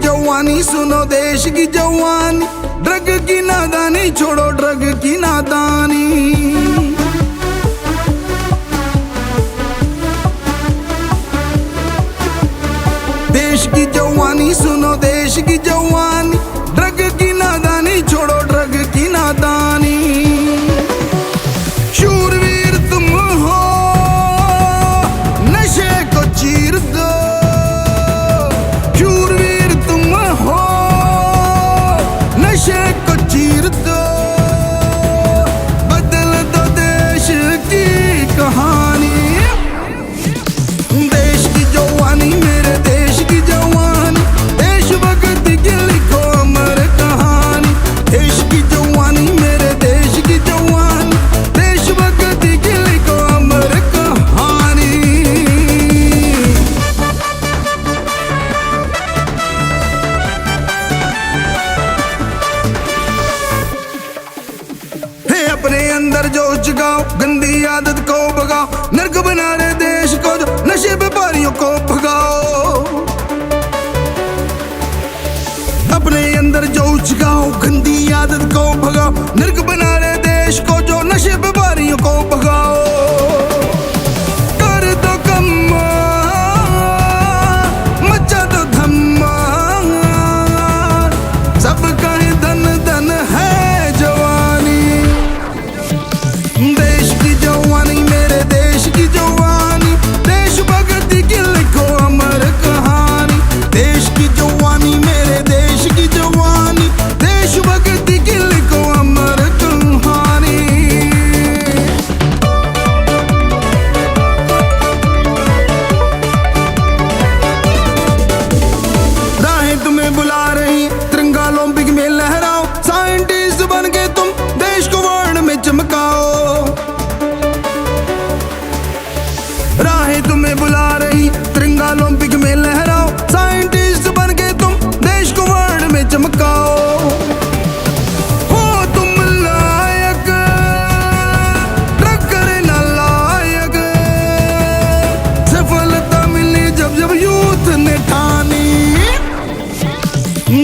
जवानी सुनो देश की जवानी, ड्रग की नादानी छोड़ो ड्रग की नादानी। देश की जवानी सुनो देश की जवानी, ड्रग की नादानी छोड़ो ड्रग की नादानी। शूरवीर तुम हो नशे को चीर दो, शूरवीर तुम हो नशे को चीर दो, बदल दो देश की कहानी। देश की जवानी मेरे देश की जवानी, देशभक्त की लिखो अमर कहानी। देश की जवानी मेरे देश की जवानी, देशभक्त की लिखो अमर कहानी। हे अपने अंदर जोश जगाओ, गंदी आदत को भगाओ, नर्क बना रहे देश को जो नशे व्यापारियों को भगाओ। अपने अंदर जोश जगाओ, गंदी आदत को भगाओ, नर्क बना रहे देश को जो नशे व्यापारियों को भगाओ। कर दो कम मचा दो धम्मा, सबका ही धन धन है जवानी। देश की जवानी मेरे देश की जवानी, देशभक्त की लिखो अमर कहानी। देश की जवानी मेरे देश की जवानी, देशभक्त की लिखो अमर कहानी। राहें तुम्हें बुला रही, तिरंगा ओलंपिक में लहराओ, साइंटिस्ट बन के तुम देश को वर्ल्ड में चमकाओ। राहें तुम्हें बुला रही, तिरंगा ओलंपिक में लहराओ, साइंटिस्ट बन के तुम देश को वर्ल्ड में चमकाओ। हो तुम लायक, टक्कर न लायक, सफलता मिली जब जब यूथ ने ठानी।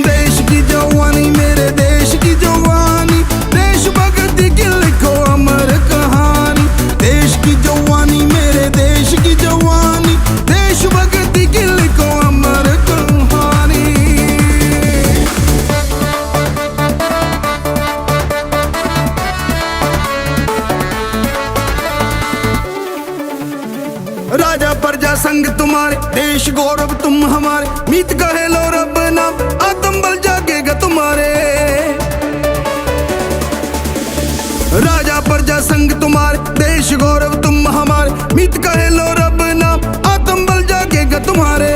देश की जवानी मेरे देश की जवानी, देशभक्त की लिखो अमर कहानी। देश की जवानी मेरे देश की जवानी, देशभक्त की लिखो अमर कहानी। राजा प्रजा संग तुम्हारे, देश गौरव तुम हमारे, मीत कहे लो रब नाम, आत्म बल जागेगा तुम्हारे। राजा प्रजा संग तुम्हारे, देश गौरव तुम हमारे, मीत कहे लो रब नाम, आत्म बल जागेगा तुम्हारे।